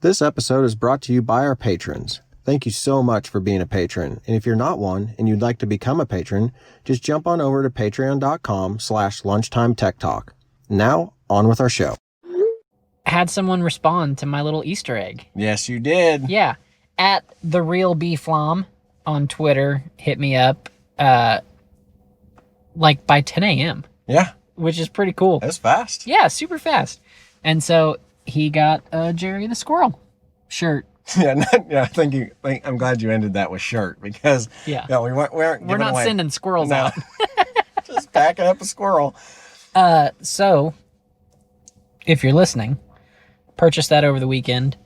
This episode is brought to you by our patrons. Thank you so much for being a patron. And if you're not one and you'd like to become a patron, just jump on over to patreon.com/LunchTimeTechTalk. Now, on with our show. Had someone respond to my little Easter egg. Yes, you did. Yeah. At the real Beeflom on Twitter hit me up like by 10 a.m. Yeah. Which is pretty cool. That's fast. Yeah, super fast. And so he got a Jerry the Squirrel shirt. Yeah, I'm glad you ended that with shirt because yeah, we're not away. Sending squirrels out. Just packing up a squirrel. So if you're listening, purchase that over the weekend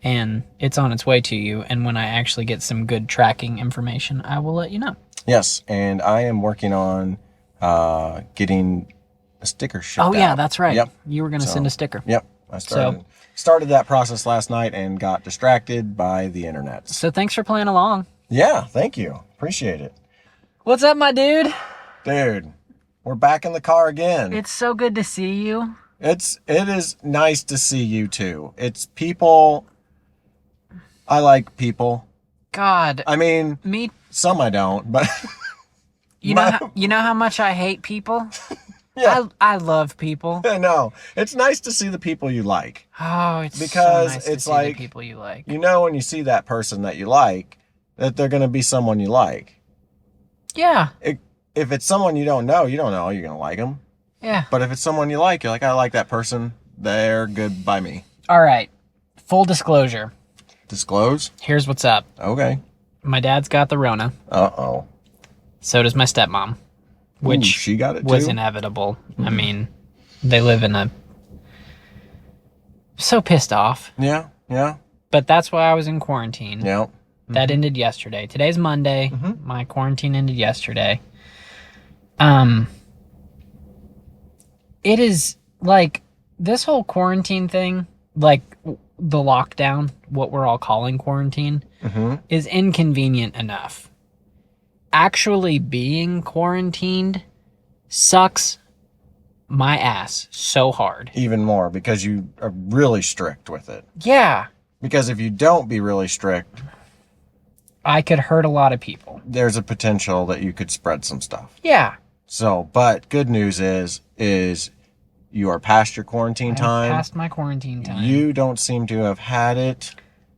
and it's on its way to you. And when I actually get some good tracking information, I will let you know. Yes, and I am working on getting a sticker shipped out. Oh yeah, that's right. Yep. You were going to send a sticker. Yep. I started that process last night and got distracted by the internet. So thanks for playing along. Yeah, thank you. Appreciate it. What's up, my dude? Dude, we're back in the car again. It's so good to see you. It is nice to see you too. It's people. I like people. God. I mean, me. Some I don't, but you know how much I hate people. Yeah. I love people. I know. It's nice to see the people you like. Oh, it's because so nice it's to see like the people you like. You know when you see that person that you like, that they're going to be someone you like. Yeah. If it's someone you don't know you're going to like them. Yeah. But if it's someone you like, you're like, I like that person. They're good by me. All right. Full disclosure. Disclose? Here's what's up. Okay. My dad's got the Rona. Uh-oh. So does my stepmom. Which she got it was too? inevitable. Mm-hmm. I mean, they live in a... So pissed off. Yeah, yeah. But that's why I was in quarantine. Yeah. Mm-hmm. That ended yesterday. Today's Monday. Mm-hmm. My quarantine ended yesterday. It is, like, this whole quarantine thing, like, the lockdown, what we're all calling quarantine, mm-hmm. is inconvenient enough. Actually being quarantined sucks my ass so hard. Even more because you are really strict with it. Yeah. Because if you don't be really strict, I could hurt a lot of people. There's a potential that you could spread some stuff. Yeah. So, but good news is you are past your quarantine time. Past my quarantine time. You don't seem to have had it.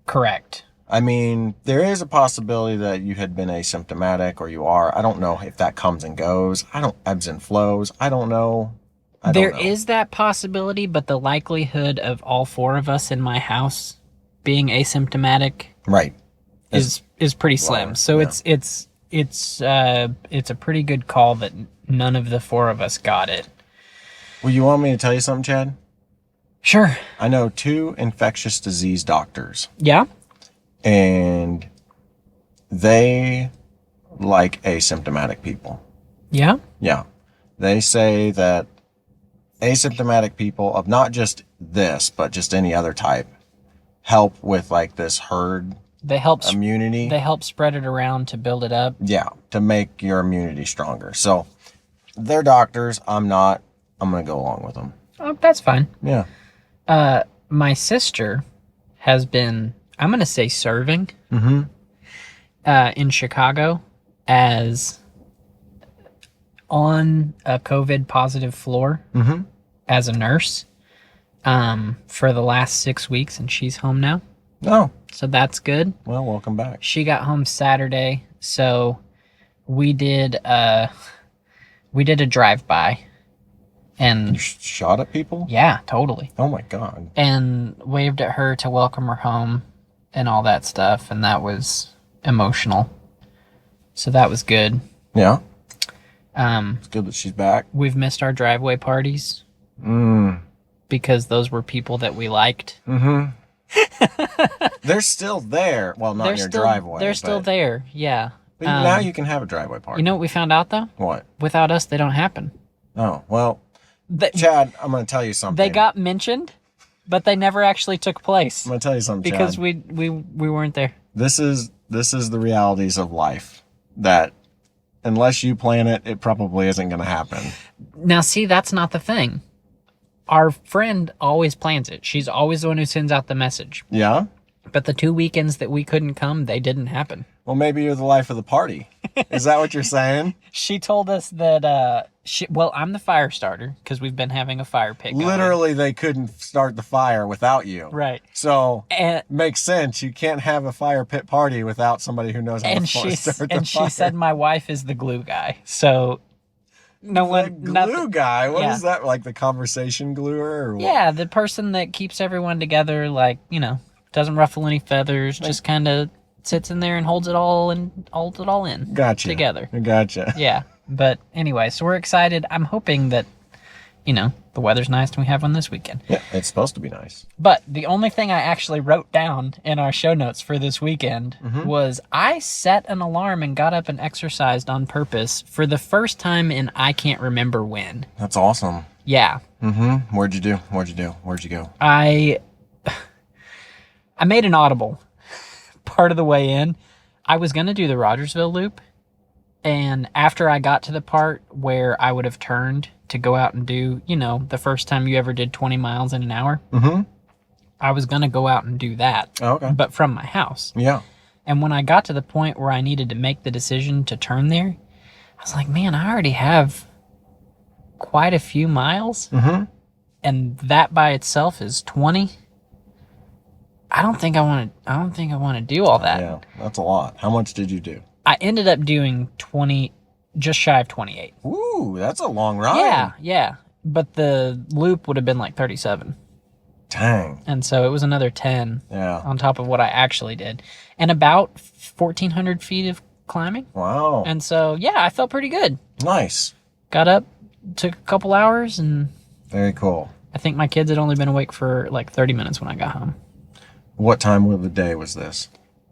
Correct. I mean, there is a possibility that you had been asymptomatic or you are. I don't know if that comes and goes. Ebbs and flows. I don't know. There is that possibility, but the likelihood of all four of us in my house being asymptomatic right is pretty slim. Lower. So yeah. It's a pretty good call that none of the four of us got it. Well, you want me to tell you something, Chad? Sure. I know 2 infectious disease doctors. Yeah? And they like asymptomatic people. Yeah? Yeah. They say that asymptomatic people of not just this, but just any other type, help with like this herd immunity. They help spread it around to build it up. Yeah, to make your immunity stronger. So they're doctors. I'm not. I'm going to go along with them. Oh, that's fine. Yeah. My sister has been... I'm going to say serving in Chicago as on a COVID positive floor as a nurse for the last 6 weeks, and she's home now. Oh. So that's good. Well, welcome back. She got home Saturday, so we did a drive-by. And you shot at people? Yeah, totally. Oh my God. And waved at her to welcome her home. And all that stuff, and that was emotional. So that was good. Yeah. It's good that she's back. We've missed our driveway parties. Because those were people that we liked. Mm-hmm. They're still there. Well, not in your driveway. They're still there, yeah. But now you can have a driveway party. You know what we found out, though? What? Without us, they don't happen. Oh, well, Chad, I'm going to tell you something. They got mentioned. But they never actually took place. I'm going to tell you something, because Chad. we weren't there. This is the realities of life. That unless you plan it, it probably isn't going to happen. Now, see, that's not the thing. Our friend always plans it. She's always the one who sends out the message. Yeah? But the 2 weekends that we couldn't come, they didn't happen. Well, maybe you're the life of the party. Is that what you're saying? She told us that, I'm the fire starter because we've been having a fire pit going. Literally, they couldn't start the fire without you. Right. So, And, makes sense. You can't have a fire pit party without somebody who knows how to start the fire. And she said my wife is the glue guy. So, glue guy? What is that? Like the conversation gluer? Or what? Yeah, the person that keeps everyone together, like, doesn't ruffle any feathers, just kind of sits in there and holds it all in. Gotcha. Together. Gotcha. Yeah. But anyway, so we're excited. I'm hoping that, the weather's nice and we have one this weekend. Yeah, it's supposed to be nice. But the only thing I actually wrote down in our show notes for this weekend was I set an alarm and got up and exercised on purpose for the first time in I can't remember when. That's awesome. Yeah. Mm-hmm. What'd you do? Where'd you go? I made an audible part of the way in. I was going to do the Rogersville loop. And after I got to the part where I would have turned to go out and do, the first time you ever did 20 miles in an hour, I was going to go out and do that. Oh, okay. But from my house. Yeah. And when I got to the point where I needed to make the decision to turn there, I was like, man, I already have quite a few miles. And that by itself is 20. I don't think I want to do all that. Yeah, that's a lot. How much did you do? I ended up doing 20, just shy of 28. Ooh, that's a long ride. Yeah. But the loop would have been like 37. Dang. And so it was another 10 on top of what I actually did. And about 1,400 feet of climbing. Wow. And so, I felt pretty good. Nice. Got up, took a couple hours, and... Very cool. I think my kids had only been awake for like 30 minutes when I got home. What time of the day was this?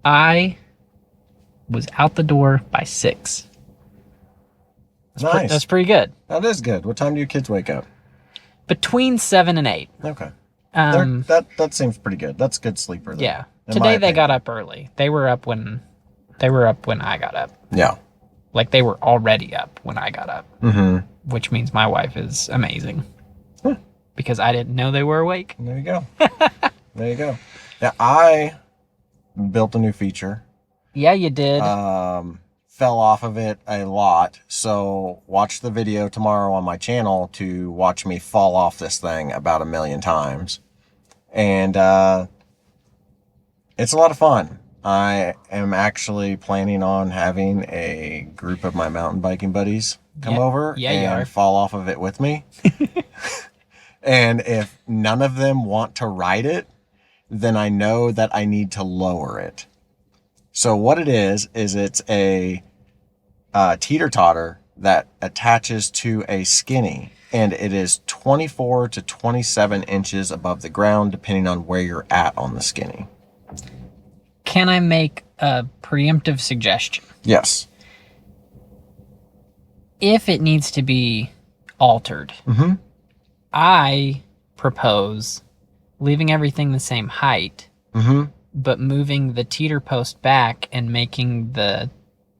I was out the door by 6. Nice. That's pretty good. That is good. What time do your kids wake up? Between 7 and 8. Okay. That seems pretty good. That's good sleeper. Then, yeah. Today they got up early. They were up when I got up. Yeah. Like they were already up when I got up. Mm-hmm. Which means my wife is amazing. Because I didn't know they were awake. There you go. There you go. Yeah, I built a new feature. Yeah, you did. Fell off of it a lot. So watch the video tomorrow on my channel to watch me fall off this thing about 1 million times. And it's a lot of fun. I am actually planning on having a group of my mountain biking buddies come over and fall off of it with me. And if none of them want to ride it, then I know that I need to lower it. So what it is it's a teeter-totter that attaches to a skinny, and it is 24 to 27 inches above the ground, depending on where you're at on the skinny. Can I make a preemptive suggestion? Yes. If it needs to be altered, I propose leaving everything the same height, but moving the teeter post back and making the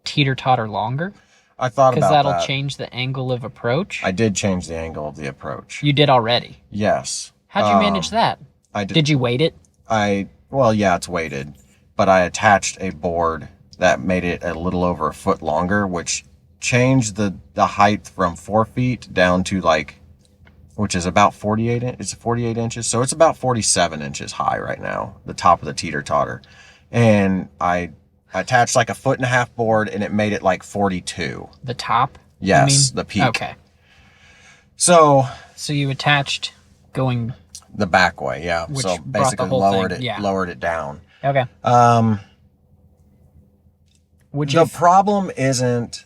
teeter-totter longer. I thought about that. Because that'll change the angle of approach. I did change the angle of the approach. You did already? Yes. How'd you manage that? I did. Did you weight it? Well, yeah, it's weighted, but I attached a board that made it a little over a foot longer, which changed the height from 4 feet down to which is about 48 inches. So it's about 47 inches high right now, the top of the teeter-totter. And I attached a 1.5 foot board, and it made it 42. The top? Yes, the peak. Okay. So you attached going the back way, yeah. Which so brought basically the whole lowered thing, it, lowered it down. Okay. The problem isn't.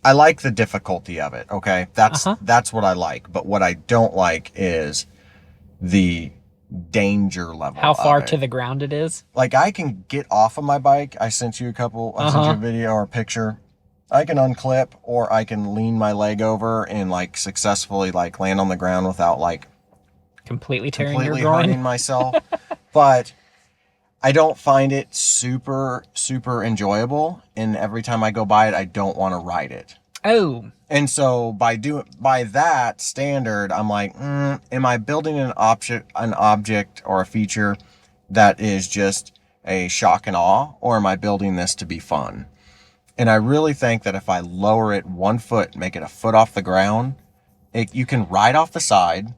I like the difficulty of it. Okay, that's what I like. But what I don't like is the danger level. How far to the ground it is? I can get off of my bike. I sent you a video or a picture. I can unclip, or I can lean my leg over and successfully land on the ground without completely tearing your groin, hurting myself. But I don't find it super, super enjoyable. And every time I go by it, I don't want to ride it. Oh, And so by that standard, I'm like, am I building an object or a feature that is just a shock and awe, or am I building this to be fun? And I really think that if I lower it 1 foot, make it a foot off the ground, you can ride off the side.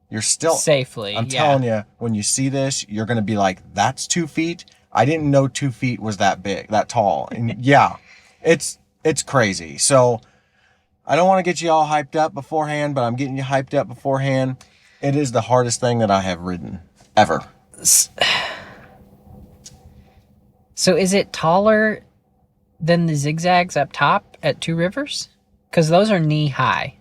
You're still safely. I'm telling you, when you see this, you're going to be like, that's 2 feet. I didn't know 2 feet was that big, that tall. And yeah, it's crazy. So I don't want to get you all hyped up beforehand, but I'm getting you hyped up beforehand. It is the hardest thing that I have ridden ever. So is it taller than the zigzags up top at Two Rivers? Because those are knee high.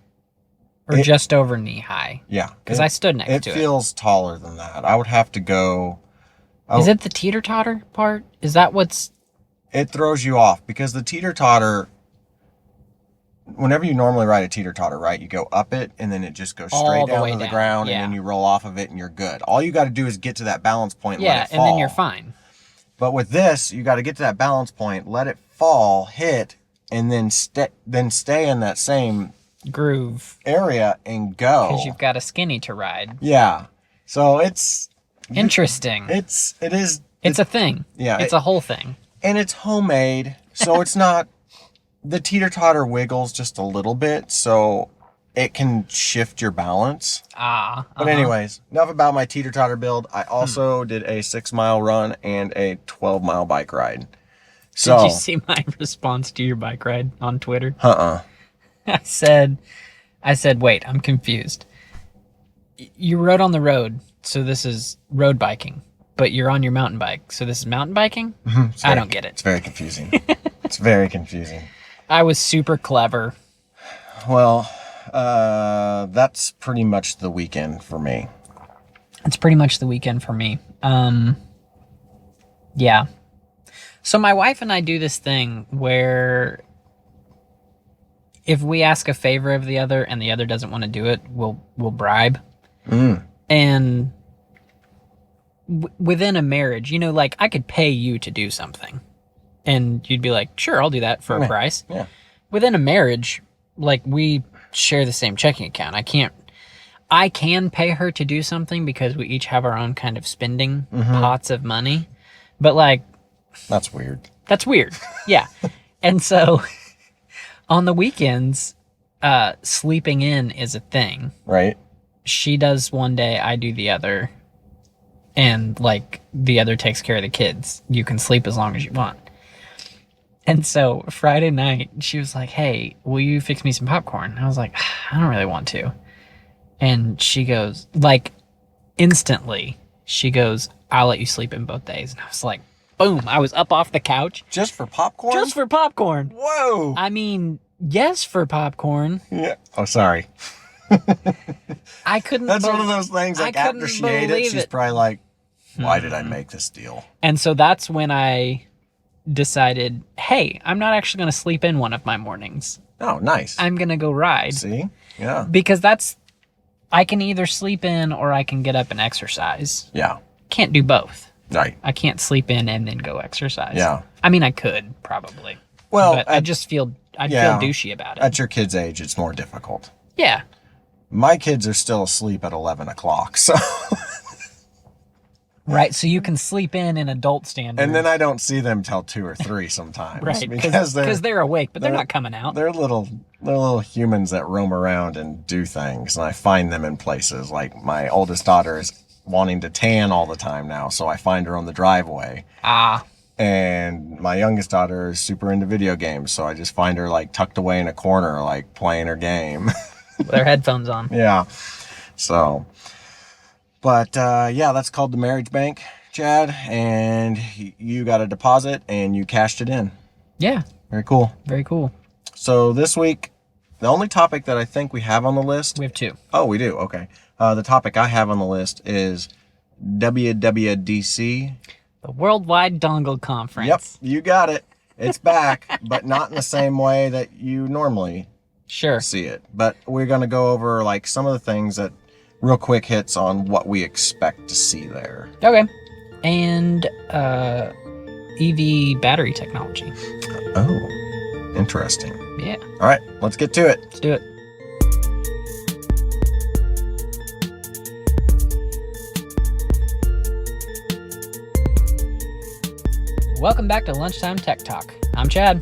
Or just over knee high. Yeah. Because I stood next to it. It feels taller than that. I would have to go... Is it the teeter-totter part? Is that what's... It throws you off because the teeter-totter... Whenever you normally ride a teeter-totter, right, you go up it and then it just goes straight down to the ground and then you roll off of it and you're good. All you got to do is get to that balance point and let it fall. Yeah, and then you're fine. But with this, you got to get to that balance point, let it fall, hit, and then stay in that same groove area and go. Because you've got a skinny to ride. Yeah. So it's interesting. It's a thing. Yeah. It's a whole thing. And it's homemade, so it's not... The teeter-totter wiggles just a little bit, so it can shift your balance. But anyways, enough about my teeter-totter build. I also did a 6-mile run and a 12-mile bike ride. So, did you see my response to your bike ride on Twitter? I said, wait, I'm confused. You rode on the road, so this is road biking. But you're on your mountain bike, so this is mountain biking? I don't get it. It's very confusing. It's very confusing. I was super clever. Well, that's pretty much the weekend for me. It's pretty much the weekend for me. Yeah. So my wife and I do this thing where if we ask a favor of the other and the other doesn't want to do it, we'll bribe. And within a marriage, like I could pay you to do something. And you'd be like, sure, I'll do that for a price. Yeah. Within a marriage, like we share the same checking account. I can pay her to do something because we each have our own kind of spending pots of money. But like... That's weird. That's weird. Yeah. And so on the weekends, sleeping in is a thing. Right. She does one day, I do the other. And like the other takes care of the kids. You can sleep as long as you want. And so Friday night, she was like, hey, will you fix me some popcorn? And I was like, I don't really want to. And she goes, like, instantly, she goes, I'll let you sleep in both days. And I was like, boom, I was up off the couch. Just for popcorn? Just for popcorn. Whoa. I mean, yes, for popcorn. Yeah. Oh, sorry. I couldn't. That's one of those things, like, after she ate it, she's probably like, why did I make this deal? And so that's when I decided, hey, I'm not actually going to sleep in one of my mornings. Oh, nice. I'm going to go ride. See? Yeah. Because I can either sleep in or I can get up and exercise. Yeah. Can't do both. Right. I can't sleep in and then go exercise. Yeah. I mean, I could probably. Well, but I just feel douchey about it. At your kid's age, it's more difficult. Yeah. My kids are still asleep at 11 o'clock, so... Right, so you can sleep in adult standards. And then I don't see them till 2 or 3 sometimes. Right, because they're awake, but they're not coming out. They're little humans that roam around and do things, and I find them in places. Like my oldest daughter is wanting to tan all the time now, so I find her on the driveway. And my youngest daughter is super into video games, so I just find her like tucked away in a corner, like playing her game. With her headphones on. Yeah. So... But, yeah, that's called the marriage bank, Chad, and you got a deposit and you cashed it in. Yeah. Very cool. Very cool. So this week, the only topic that I think we have on the list... We have 2. Oh, we do? Okay. The topic I have on the list is WWDC. The Worldwide Dongle Conference. Yep, you got it. It's back, but not in the same way that you normally see it. But we're going to go over, like, some of the things that... Real quick hits on what we expect to see there. Okay. And EV battery technology. Oh. Interesting. Yeah. All right, let's get to it. Let's do it. Welcome back to Lunchtime Tech Talk. I'm Chad.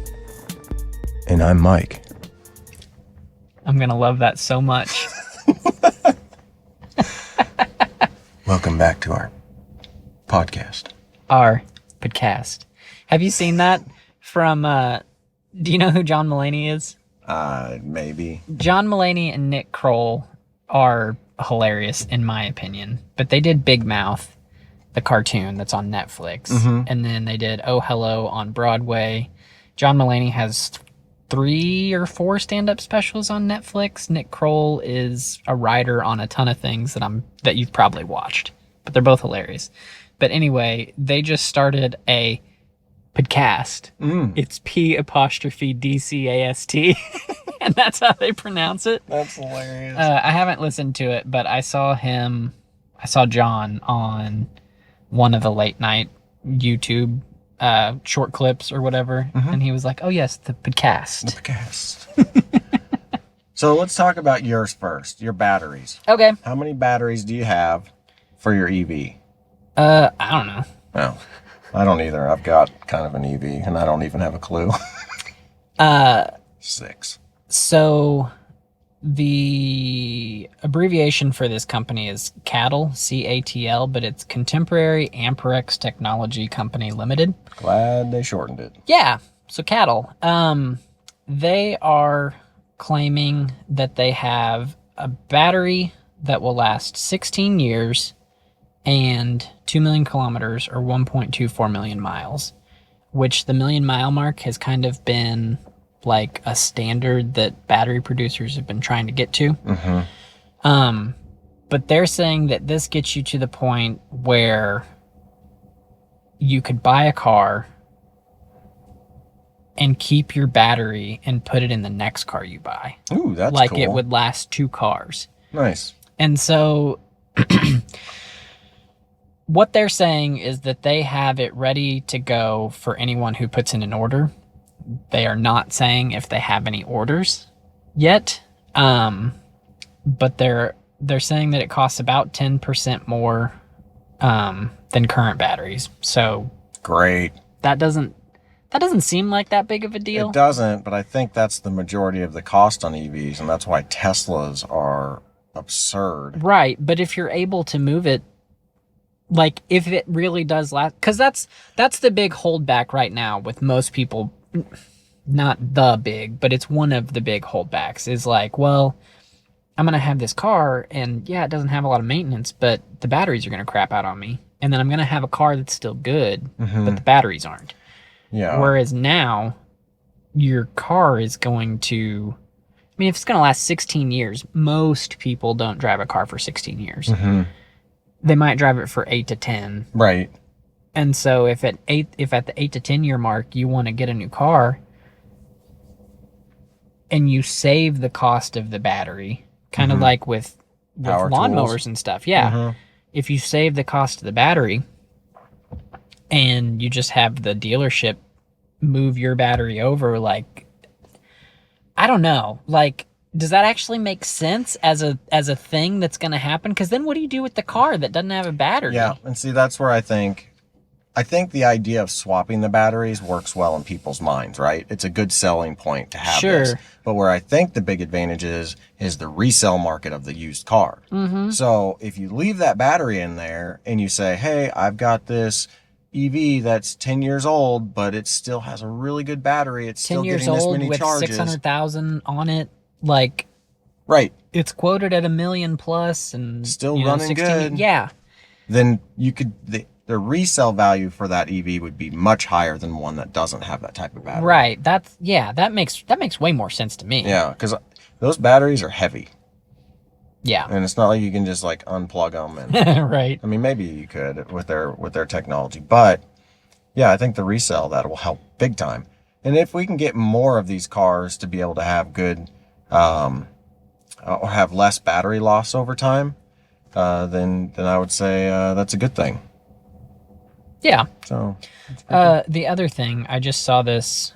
And I'm Mike. I'm going to love that so much. Welcome back to our podcast. Our podcast. Have you seen that from, do you know who John Mulaney is? Maybe. John Mulaney and Nick Kroll are hilarious, in my opinion. But they did Big Mouth, the cartoon that's on Netflix. Mm-hmm. And then they did Oh Hello on Broadway. John Mulaney has 3 or 4 stand-up specials on Netflix. Nick Kroll is a writer on a ton of things that you've probably watched. But they're both hilarious. But anyway, they just started a podcast. It's P''DCAST. And that's how they pronounce it. That's hilarious. I haven't listened to it, but I saw John on one of the late night YouTube short clips or whatever. Mm-hmm. And he was like, oh yes, the podcast. The podcast. So let's talk about yours first, your batteries. Okay. How many batteries do you have for your EV? I don't know. No, I don't either. I've got kind of an EV and I don't even have a clue. 6. So the abbreviation for this company is CATL, C-A-T-L, but it's Contemporary Amperex Technology Company Limited. Glad they shortened it. Yeah, so CATL. They are claiming that they have a battery that will last 16 years and 2 million kilometers or 1.24 million miles, which the million-mile mark has kind of been like a standard that battery producers have been trying to get to. Mm-hmm. But they're saying that this gets you to the point where you could buy a car and keep your battery and put it in the next car you buy. Ooh, that's like cool. It would last 2 cars. Nice. And so what they're saying is that they have it ready to go for anyone who puts in an order. They are not saying if they have any orders yet, but they're saying that it costs about 10% more than current batteries. So great. That doesn't seem like that big of a deal. It doesn't, but I think that's the majority of the cost on EVs, and that's why Teslas are absurd. Right, but if you're able to move it, like if it really does last, because that's the big holdback right now with most people. Not the big, but it's one of the big holdbacks is like, well, I'm going to have this car and yeah, it doesn't have a lot of maintenance, but the batteries are going to crap out on me. And then I'm going to have a car that's still good, mm-hmm. but the batteries aren't. Yeah. Whereas now your car is going to, I mean, if it's going to last 16 years, most people don't drive a car for 16 years. Mm-hmm. They might drive it for 8 to 10. Right. And so if at the 8 to 10 year mark you want to get a new car and you save the cost of the battery, kind of mm-hmm. like with lawnmowers tools. And stuff. Yeah. Mm-hmm. If you save the cost of the battery and you just have the dealership move your battery over, like, I don't know, like, does that actually make sense as a thing that's going to happen? Because then what do you do with the car that doesn't have a battery? Yeah. And see, that's where I think the idea of swapping the batteries works well in people's minds, right? It's a good selling point to have this. But where I think the big advantage is the resale market of the used car. Mm-hmm. So if you leave that battery in there and you say, hey, I've got this EV that's 10 years old, but it still has a really good battery. It's still getting this many with charges. 600,000 on it. Like, right. It's quoted at $1 million plus and still running 16, good. Yeah. Then you could, the resale value for that EV would be much higher than one that doesn't have that type of battery. Right. That makes way more sense to me. Yeah, because those batteries are heavy. Yeah. And it's not like you can just like unplug them and right. I mean, maybe you could with their technology, but yeah, I think the resale that will help big time. And if we can get more of these cars to be able to have good or have less battery loss over time, then I would say that's a good thing. Yeah. So the other thing, I just saw this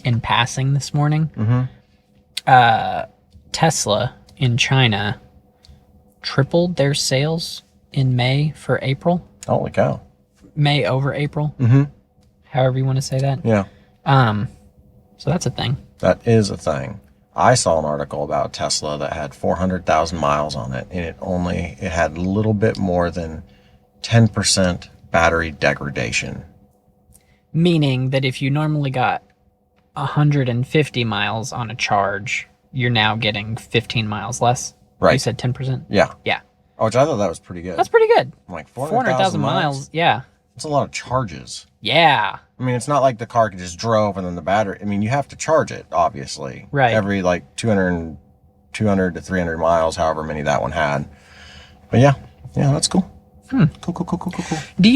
in passing this morning. Tesla in China tripled their sales in May for April. Holy cow. May over April. However you want to say that. Yeah. So that's a thing. That is a thing. I saw an article about Tesla that had 400,000 miles on it, and it had a little bit more than 10% battery degradation. Meaning that if you normally got 150 miles on a charge, you're now getting 15 miles less. Right. You said 10%? Yeah. Yeah. Which I thought that was pretty good. That's pretty good. Like 400,000 miles. Yeah. That's a lot of charges. Yeah. I mean, it's not like the car just drove and then the battery. I mean, you have to charge it, obviously. Right. Every like 200 to 300 miles, however many that one had. But yeah, that's cool. Cool. Do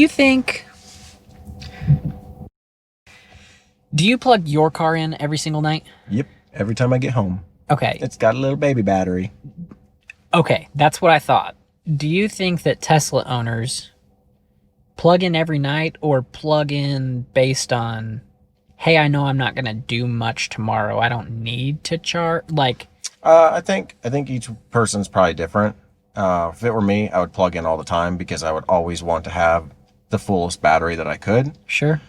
you plug your car in every single night? Yep. Every time I get home. Okay. It's got a little baby battery. Okay. That's what I thought. Do you think that Tesla owners plug in every night or plug in based on, hey, I know I'm not going to do much tomorrow. I don't need to charge. Like, I think each person's probably different. If it were me, I would plug in all the time because I would always want to have the fullest battery that I could. Sure.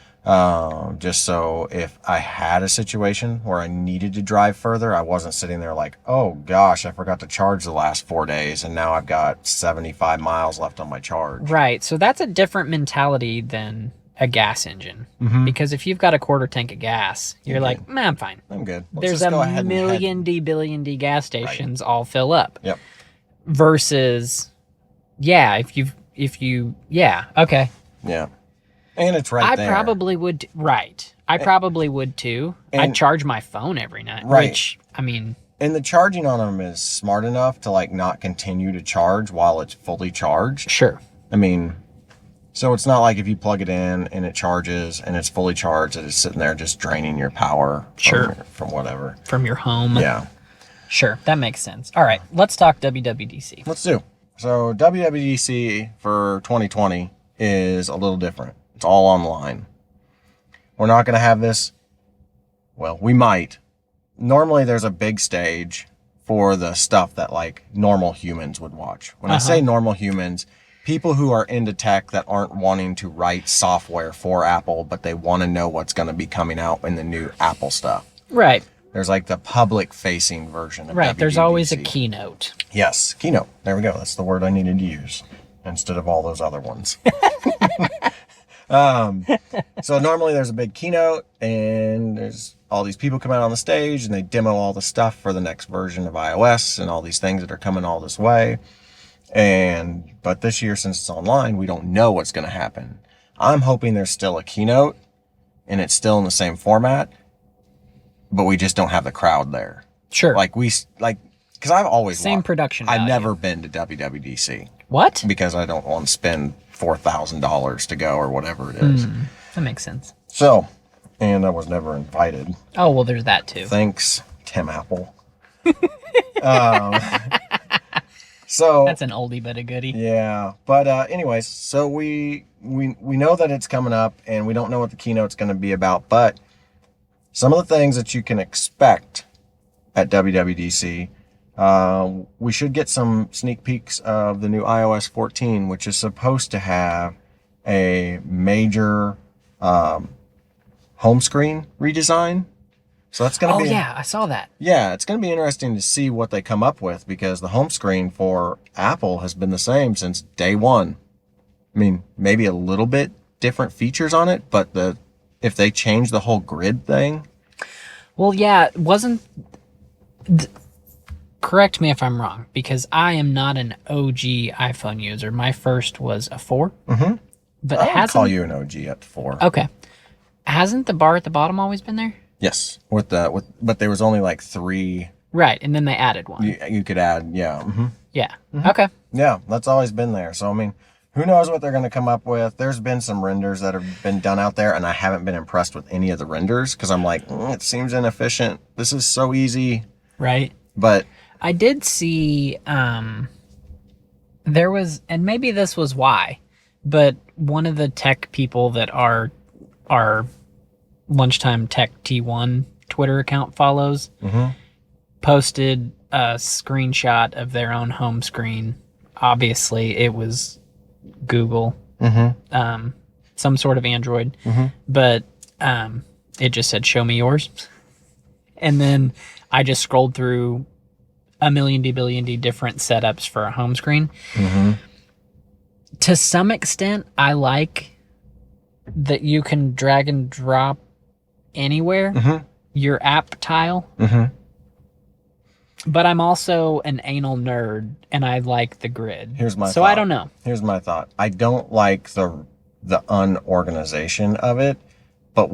Just so if I had a situation where I needed to drive further, I wasn't sitting there like, oh gosh, I forgot to charge the last 4 days and now I've got 75 miles left on my charge. Right. So that's a different mentality than a gas engine. Because if you've got a quarter tank of gas, you're like, I'm fine. I'm good. There's a million billion D gas stations all fill up. Yep. Versus, yeah, okay. Yeah. And it's right there. I probably would, right. I probably would too. I'd charge my phone every night, which, I mean. And the charging on them is smart enough to like not continue to charge while it's fully charged. Sure. I mean, so it's not like if you plug it in and it charges and it's fully charged, that it's sitting there just draining your power from whatever. From your home. Yeah. Sure, that makes sense. All right, let's talk WWDC. Let's do. So WWDC for 2020 is a little different. It's all online. We're not going to have this. Well, we might. Normally there's a big stage for the stuff that like normal humans would watch. When I say normal humans, people who are into tech that aren't wanting to write software for Apple, but they want to know what's going to be coming out in the new Apple stuff. Right. There's like the public-facing version of Right, WWDC. there's always a keynote. Yes, keynote. There we go. That's the word I needed to use instead of all those other ones. So normally there's a big keynote and there's all these people come out on the stage and they demo all the stuff for the next version of iOS and all these things that are coming all this way. But this year, since it's online, we don't know what's going to happen. I'm hoping there's still a keynote and it's still in the same format, but we just don't have the crowd there. Sure. Because I've always same production value. I've never been to WWDC. What? Because I don't want to spend $4,000 to go or whatever it is. That makes sense. So, and I was never invited. Oh, well, there's that too. Thanks, Tim Apple. So that's an oldie but a goodie. Yeah, but anyways, so we know that it's coming up, and we don't know what the keynote's going to be about. But some of the things that you can expect at WWDC, we should get some sneak peeks of the new iOS 14, which is supposed to have a major home screen redesign. So that's going to be... Oh, yeah, I saw that. Yeah, it's going to be interesting to see what they come up with because the home screen for Apple has been the same since day one. I mean, maybe a little bit different features on it, but if they change the whole grid thing... Well, yeah, it wasn't... Correct me if I'm wrong, because I am not an OG iPhone user. My first was a 4. Mm-hmm. But I would call you an OG at 4. Okay. Hasn't the bar at the bottom always been there? Yes, but there was only like 3. Right, and then they added one. You could add, yeah. Mm-hmm. Yeah. Mm-hmm. Okay. Yeah, that's always been there. So I mean, who knows what they're going to come up with? There's been some renders that have been done out there, and I haven't been impressed with any of the renders because I'm like, it seems inefficient. This is so easy. Right. But I did see there was, and maybe this was why, but one of the tech people that are Lunchtime Tech T1 Twitter account follows, Mm-hmm. posted a screenshot of their own home screen. Obviously, it was Google, some sort of Android, but it just said, show me yours. And then I just scrolled through a million different setups for a home screen. Mm-hmm. To some extent, I like that you can drag and drop anywhere your app tile. Mm-hmm. But I'm also an anal nerd, and I like the grid. Here's my so thought. I don't know. Here's my thought. I don't like the unorganization of it, but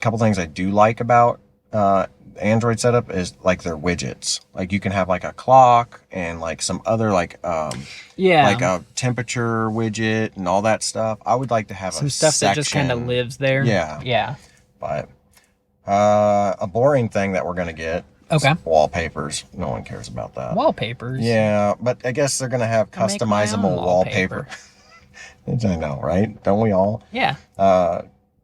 couple things I do like about Android setup is like their widgets. Like you can have like a clock and like some other like like a temperature widget and all that stuff. I would like to have some stuff section. that just kind of lives there. Yeah. But a boring thing that we're gonna get. Okay. Is wallpapers. No one cares about that. Wallpapers. Yeah, but I guess they're gonna have customizable wallpaper. I know, right? Don't we all? Yeah.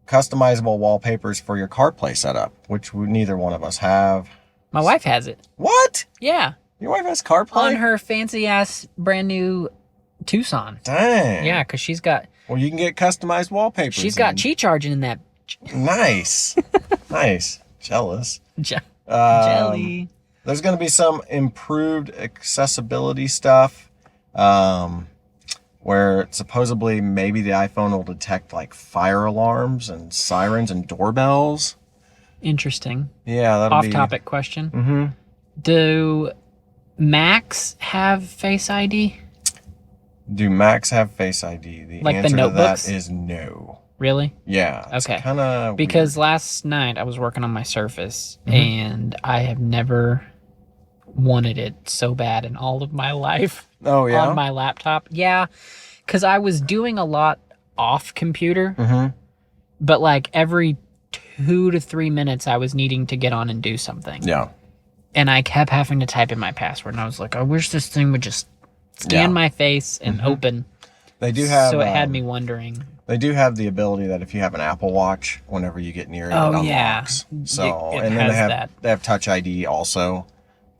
Customizable wallpapers for your CarPlay setup, which neither one of us have. My wife has it. What? Yeah. Your wife has CarPlay? On her fancy ass brand new Tucson. Dang. Yeah, because she's got... Well, you can get customized wallpapers. She's got Qi charging in that... Nice. Nice. Jealous. Jelly. There's going to be some improved accessibility stuff. Where supposedly maybe the iPhone will detect like fire alarms and sirens and doorbells. Interesting. Yeah, that'll be... Off-topic question. Mm-hmm. Do Macs have Face ID? Do Macs have Face ID? The like answer the notebooks? to that is no. Really? Yeah. It's okay. Kind of because last night I was working on my Surface and I have never wanted it so bad in all of my life. Oh, yeah? On my laptop. Yeah, because I was doing a lot off computer, but like every 2 to 3 minutes I was needing to get on and do something. Yeah. And I kept having to type in my password, and I was like, I wish this thing would just scan my face and open. They do have... So it had me wondering. They do have the ability that if you have an Apple Watch, whenever you get near it, it unlocks. So, and then they have Touch ID also.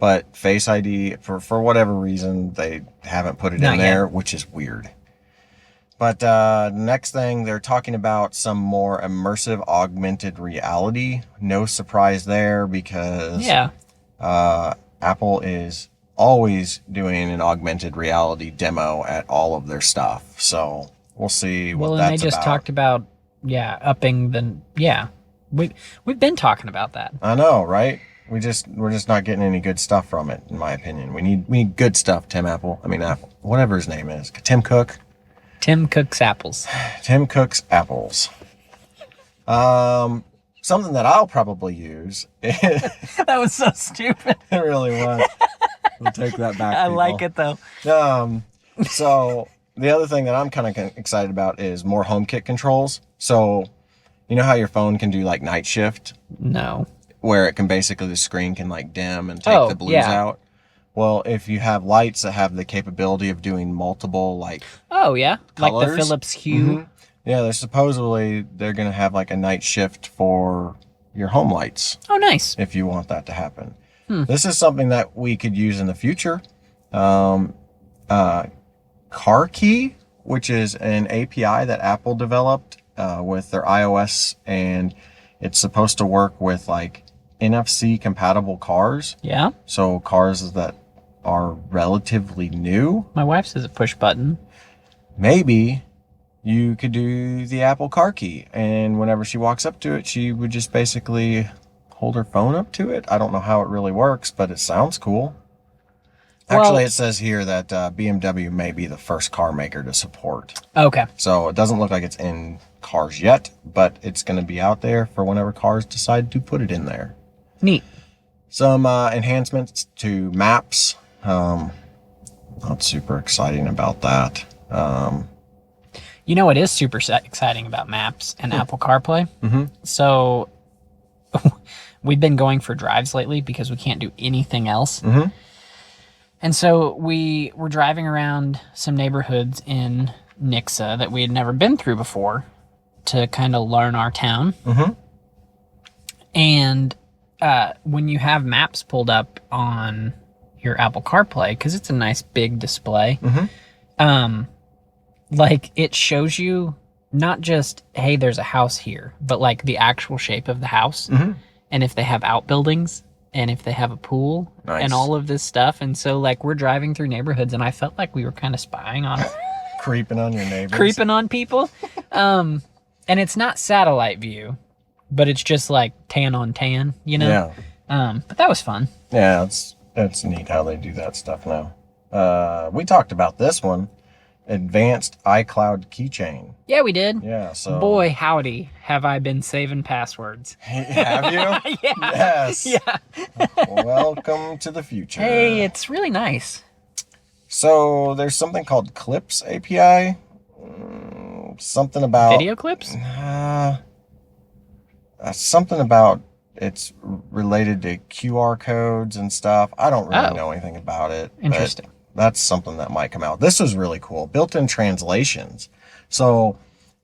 But Face ID, for whatever reason, they haven't put it in there, which is weird. But next thing, they're talking about some more immersive augmented reality. No surprise there because Apple is always doing an augmented reality demo at all of their stuff. So we'll see what that's about. Well, and they just talked about, upping the... Yeah, we've been talking about that. I know, right? We're just not getting any good stuff from it, in my opinion. We need good stuff, Apple, whatever his name is. Tim Cook. Tim Cook's apples. Tim Cook's apples. Something that I'll probably use. That was so stupid. It really was. We'll take that back. I like it though. So the other thing that I'm kind of excited about is more HomeKit controls. So you know how your phone can do like night shift? No. Where it can basically, the screen can like dim and take the blues out. Well, if you have lights that have the capability of doing multiple like colors, like the Philips Hue. Yeah, they're going to have like a night shift for your home lights. Oh, nice. If you want that to happen. This is something that we could use in the future. Car Key, which is an API that Apple developed with their iOS, and it's supposed to work with like NFC compatible cars. Yeah. So cars that are relatively new. My wife says a push button. Maybe you could do the Apple Car Key, and whenever she walks up to it, she would just basically hold her phone up to it. I don't know how it really works, but it sounds cool. Actually, it says here that BMW may be the first car maker to support. Okay. So it doesn't look like it's in cars yet, but it's going to be out there for whenever cars decide to put it in there. Neat. Some enhancements to maps. Not super exciting about that. You know what is super exciting about maps and Apple CarPlay? So we've been going for drives lately because we can't do anything else. And so we were driving around some neighborhoods in Nixa that we had never been through before to kind of learn our town. And when you have maps pulled up on your Apple CarPlay, because it's a nice big display, like it shows you not just, hey, there's a house here, but like the actual shape of the house, and if they have outbuildings, and if they have a pool, and all of this stuff. And so like we're driving through neighborhoods, and I felt like we were kind of spying on creeping on your neighbors, creeping on people. And it's not satellite view, but it's just like tan on tan, you know? Yeah. But that was fun. Yeah, it's neat how they do that stuff now. We talked about this one, advanced iCloud keychain. Yeah, we did. Yeah, so boy, howdy, have I been saving passwords. Have you? Yeah. Yes. Yeah. Welcome to the future. Hey, it's really nice. So there's something called Clips API. Something about video clips. Something about it's related to QR codes and stuff. I don't really know anything about it. Interesting. That's something that might come out. This is really cool. Built-in translations. So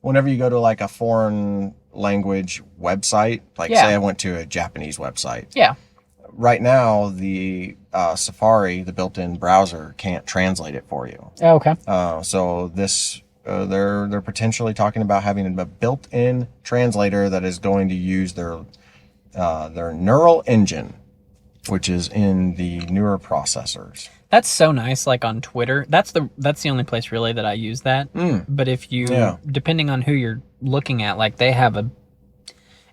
whenever you go to like a foreign language website, like say I went to a Japanese website. Yeah. Right now, the Safari, the built-in browser, can't translate it for you. Oh, okay. So this, they're potentially talking about having a built-in translator that is going to use their neural engine, which is in the newer processors. That's so nice. Like on Twitter, that's the only place really that I use that. But if you, depending on who you're looking at, like they have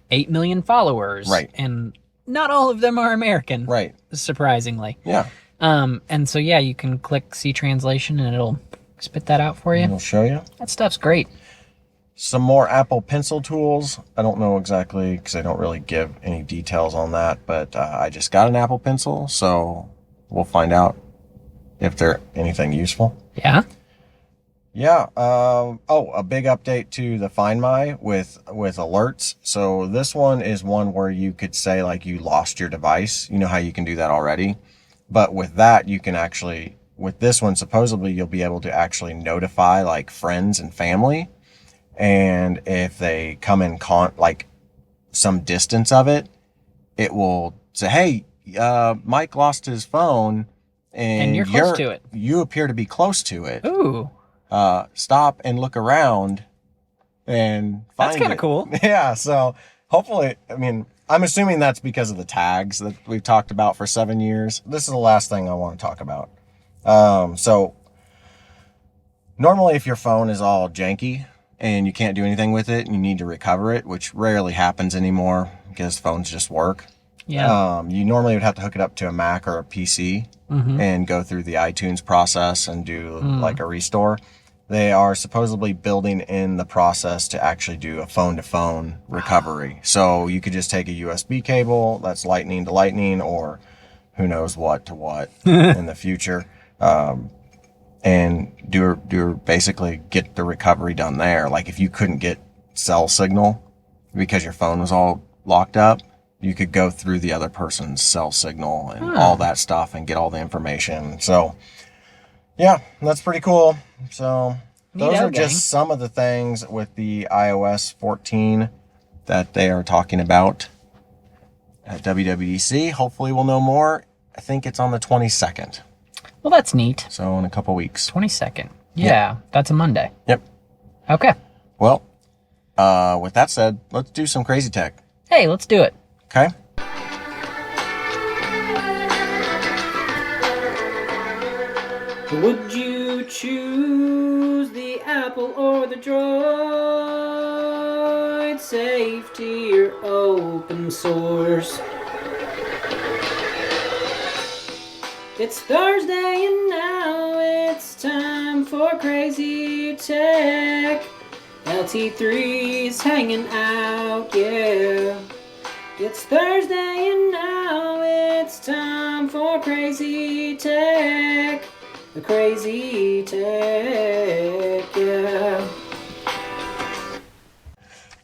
8 million followers, right? And not all of them are American, right? Surprisingly, yeah. And so yeah, you can click see translation and it'll spit that out for you. It'll show you. That stuff's great. Some more Apple Pencil tools. I don't know exactly because I don't really give any details on that, but I just got an Apple Pencil, so we'll find out if they're anything useful. Yeah. Yeah. A big update to the Find My with alerts. So this one is one where you could say like you lost your device. You know how you can do that already. But with that, you can actually, with this one, supposedly you'll be able to actually notify like friends and family. And if they come in like some distance of it, it will say, hey, Mike lost his phone. And you're close to it. You appear to be close to it. Ooh. Stop and look around and find it. That's kind of cool. Yeah. So hopefully, I mean, I'm assuming that's because of the tags that we've talked about for 7 years. This is the last thing I want to talk about. So normally if your phone is all janky and you can't do anything with it and you need to recover it, which rarely happens anymore because phones just work. Yeah. You normally would have to hook it up to a Mac or a PC and go through the iTunes process and do like a restore. They are supposedly building in the process to actually do a phone-to-phone recovery. So you could just take a USB cable that's lightning to lightning or who knows what to what in the future, and basically get the recovery done there. Like if you couldn't get cell signal because your phone was all locked up, you could go through the other person's cell signal and all that stuff and get all the information. So, yeah, that's pretty cool. So, those are just some of the things with the iOS 14 that they are talking about at WWDC. Hopefully, we'll know more. I think it's on the 22nd. Well, that's neat. So, in a couple weeks. 22nd. Yeah, that's a Monday. Yep. Okay. Well, with that said, let's do some crazy tech. Hey, let's do it. Okay. Would you choose the Apple or the Droid? Safety or open source? It's Thursday and now it's time for Crazy Tech. LT3's hanging out, yeah. It's Thursday and now it's time for Crazy Tech. The Crazy Tech, yeah.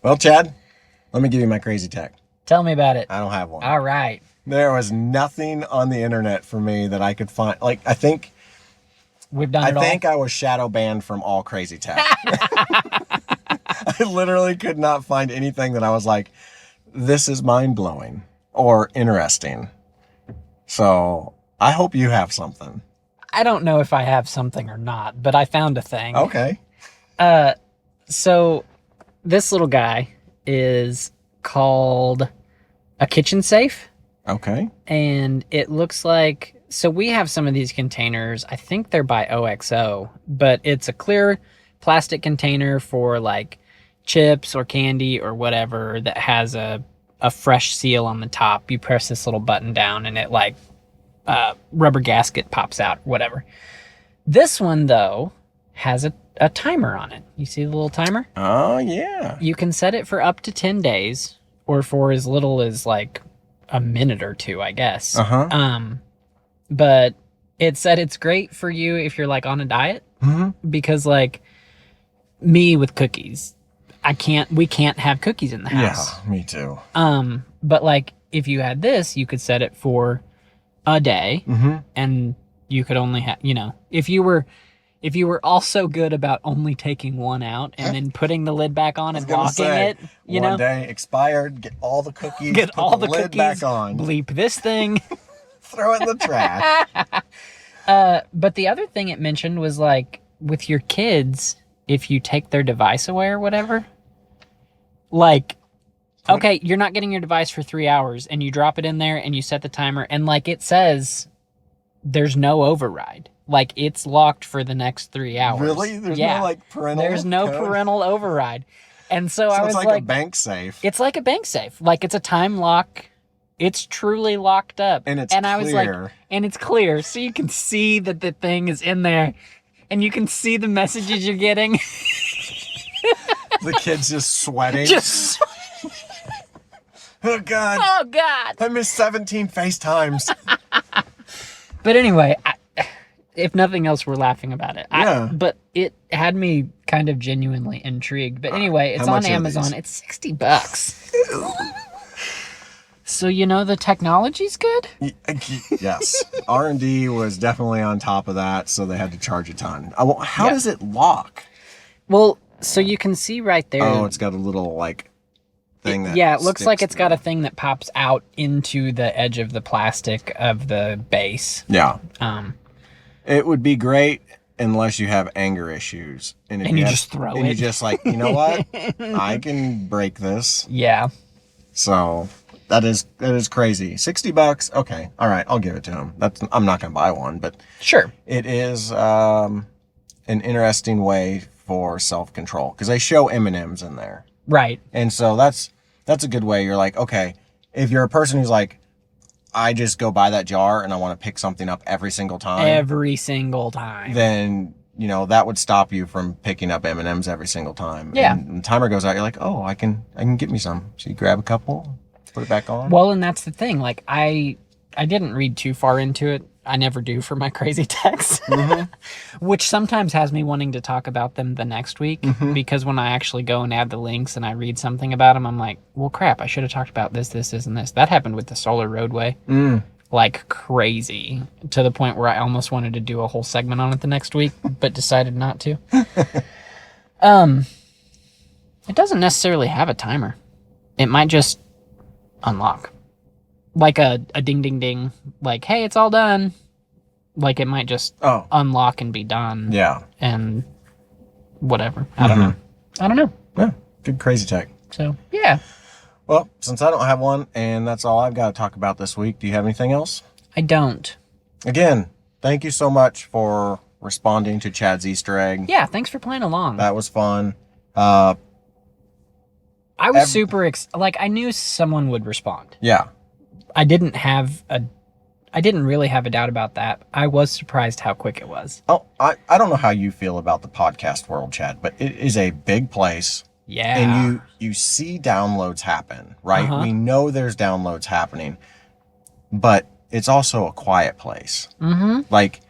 Well, Chad, let me give you my crazy tech. Tell me about it. I don't have one. All right. There was nothing on the internet for me that I could find. Like, I think we've done it all. I think I was shadow banned from all crazy tech. I literally could not find anything that I was like, this is mind-blowing or interesting. So I hope you have something. I don't know if I have something or not, but I found a thing. Okay. So this little guy is called a kitchen safe. Okay. And it looks like, so we have some of these containers. I think they're by OXO, but it's a clear plastic container for like chips or candy or whatever that has a fresh seal on the top. You press this little button down and it like rubber gasket pops out, whatever. This one though has a timer on it. You see the little timer? Oh yeah. You can set it for up to 10 days or for as little as like a minute or two, I guess. But it said it's great for you if you're like on a diet, because like me with cookies, we can't have cookies in the house. Yeah, me too. But like if you had this, you could set it for a day, and you could only have, if you were also good about only taking one out and then putting the lid back on and locking it, one day expired, get all the cookies, get all the lid cookies back on, bleep this thing, throw it in the trash. But the other thing it mentioned was like with your kids, if you take their device away or whatever, like, okay, you're not getting your device for 3 hours and you drop it in there and you set the timer and like it says there's no override. Like it's locked for the next 3 hours. Really? There's no like parental There's no code? Parental override. And so I was it's like a bank safe. It's like a bank safe. Like it's a time lock. It's truly locked up. And it's clear. I was like, and it's clear. So you can see that the thing is in there and you can see the messages you're getting. The kid's just sweating. Oh God. Oh God. I missed 17 FaceTimes. But anyway, if nothing else, we're laughing about it. Yeah. But it had me kind of genuinely intrigued. But anyway, it's on Amazon. It's $60. So the technology's good? Yes. R&D was definitely on top of that, so they had to charge a ton. How does it lock? Well, so you can see right there. Oh, it's got a little like thing that it looks like it's got a thing that pops out into the edge of the plastic of the base. Yeah. It would be great unless you have anger issues. And you just throw it. And you just like, you know what? I can break this. Yeah. So that is crazy. $60. Okay. All right. I'll give it to him. I'm not going to buy one, but sure. It is an interesting way for self-control because they show M&Ms in there. Right. And so that's a good way. You're like, okay, if you're a person who's like, I just go buy that jar and I want to pick something up every single time. Then, that would stop you from picking up M&Ms every single time. Yeah. And when the timer goes out, you're like, oh, I can get me some. So you grab a couple, put it back on. Well, and that's the thing. Like I didn't read too far into it. I never do for my crazy texts, which sometimes has me wanting to talk about them the next week because when I actually go and add the links and I read something about them, I'm like, well, crap, I should have talked about this, and this. That happened with the solar roadway, like crazy, to the point where I almost wanted to do a whole segment on it the next week, but decided not to. It doesn't necessarily have a timer. It might just unlock. Like a ding, ding, ding. Like, hey, it's all done. Like, it might just unlock and be done. Yeah. And whatever. I don't know. Yeah. Good crazy tech. So, yeah. Well, since I don't have one, and that's all I've got to talk about this week, do you have anything else? I don't. Again, thank you so much for responding to Chad's Easter egg. Yeah, thanks for playing along. That was fun. I was super I knew someone would respond. Yeah. I didn't really have a doubt about that. I was surprised how quick it was. Oh, I don't know how you feel about the podcast world, Chad, but it is a big place. Yeah. And you see downloads happen, right? We know there's downloads happening, but it's also a quiet place. Like,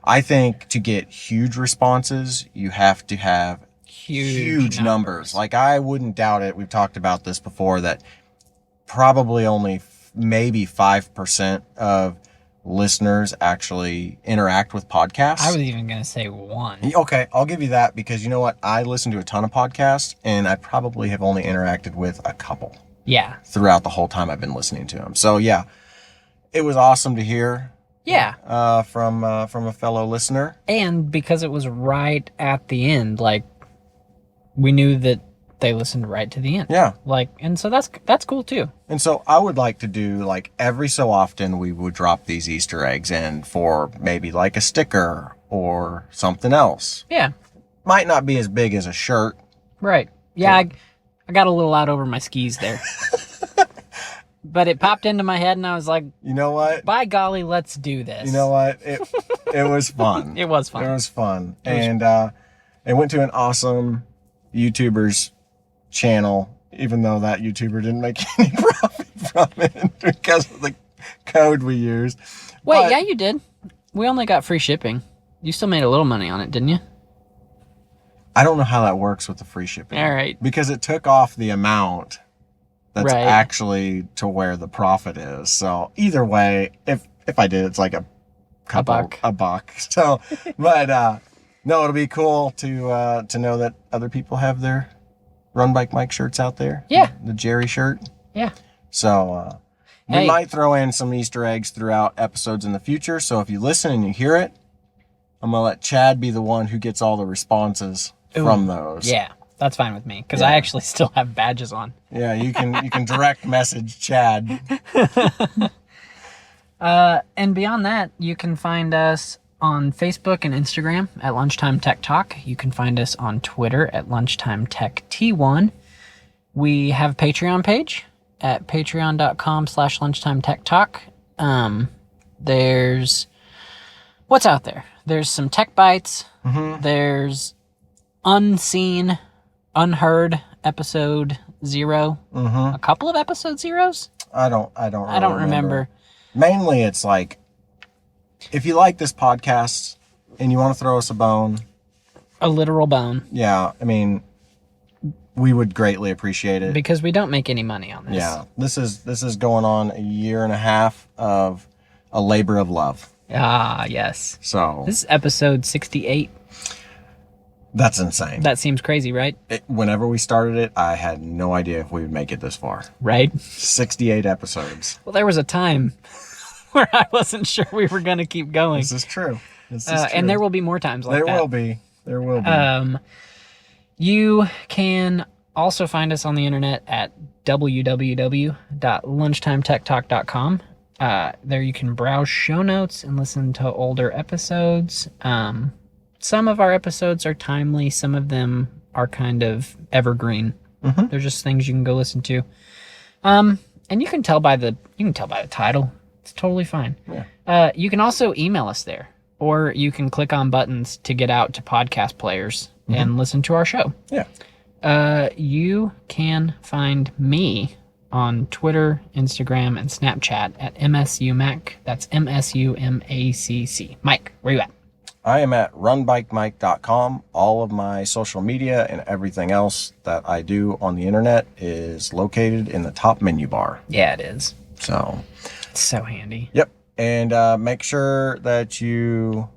I think to get huge responses, you have to have huge numbers. Like, I wouldn't doubt it. We've talked about this before, that probably only maybe 5% of listeners actually interact with podcasts. I was even going to say 1. Okay, I'll give you that because you know what? I listen to a ton of podcasts and I probably have only interacted with a couple. Yeah. Throughout the whole time I've been listening to him. So yeah, it was awesome to hear. Yeah. From a fellow listener. And because it was right at the end, like, we knew that they listened right to the end. Yeah. Like, and so that's cool too. And so I would like to do, like, every so often we would drop these Easter eggs in for maybe like a sticker or something else. Yeah. Might not be as big as a shirt. Right. Yeah, I got a little out over my skis there. But it popped into my head and I was like, you know what? By golly, let's do this. You know what? It was fun. It was fun. It was fun. And it went to an awesome YouTuber's channel, even though that YouTuber didn't make any profit from it because of the code we used. Wait, yeah, you did. We only got free shipping. You still made a little money on it, didn't you? I don't know how that works with the free shipping. All right. Because it took off the amount that's right. actually to where the profit is. So either way, if I did, it's like a buck. So, but no, it'll be cool to know that other people have their RunBikeMike shirts out there. Yeah. The Jerry shirt. Yeah. So we might throw in some Easter eggs throughout episodes in the future. So if you listen and you hear it, I'm gonna let Chad be the one who gets all the responses from those. Yeah. That's fine with me because I actually still have badges on. Yeah, you can direct message Chad. And beyond that, you can find us on Facebook and Instagram at Lunchtime Tech Talk. You can find us on Twitter at LunchTimeTechT1. We have a Patreon page at patreon.com/LunchTimeTechTalk. There's what's out there. There's some tech bites. Mm-hmm. There's unseen, unheard episode 0. Mm-hmm. A couple of episode zeros. I don't remember. Mainly, it's like, if you like this podcast and you want to throw us a bone, a literal bone. Yeah, I mean, we would greatly appreciate it because we don't make any money on this. Yeah, this is going on a year and a half of a labor of love. Ah, yes. So this is episode 68. That's insane. That seems crazy, right? Whenever we started it, I had no idea if we would make it this far. Right? 68 episodes. Well, there was a time where I wasn't sure we were going to keep going. This is true. And there will be more times like that. There will be. You can also find us on the internet at www.lunchtimetechtalk.com. There you can browse show notes and listen to older episodes. Some of our episodes are timely. Some of them are kind of evergreen. Mm-hmm. They're just things you can go listen to. And you can tell by the title. It's totally fine. Yeah. You can also email us there, or you can click on buttons to get out to podcast players and listen to our show. Yeah. You can find me on Twitter, Instagram, and Snapchat at MSUMac. That's MSUMACC. Mike, where you at? I am at RunBikeMike.com. All of my social media and everything else that I do on the internet is located in the top menu bar. Yeah, it is. So it's so handy. Yep. And make sure that you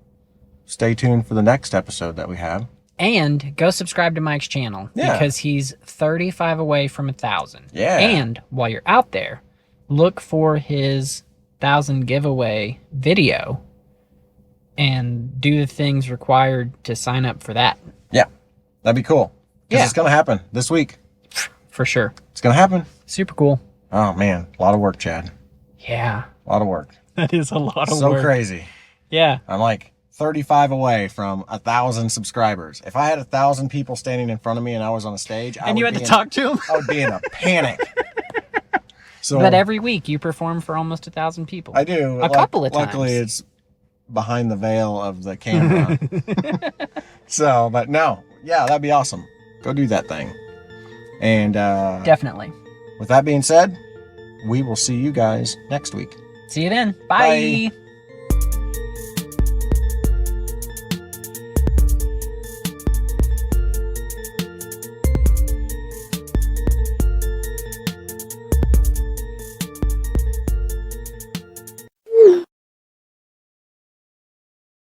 stay tuned for the next episode that we have. And go subscribe to Mike's channel because he's 35 away from 1,000. Yeah. And while you're out there, look for his 1,000 giveaway video and do the things required to sign up for that. Yeah. That'd be cool. Yeah. It's going to happen this week. For sure. It's going to happen. Super cool. Oh, man. A lot of work, Chad. Yeah. A lot of work. That is a lot of work. So crazy. Yeah. I'm like 35 away from 1,000 subscribers. If I had 1,000 people standing in front of me and I was on a stage, and you had to talk to them, I would be in a panic. So, but every week you perform for almost 1,000 people. I do. A couple of times. Luckily, it's behind the veil of the camera. So, but no. Yeah, that'd be awesome. Go do that thing. And definitely. With that being said, we will see you guys next week. See you then. Bye.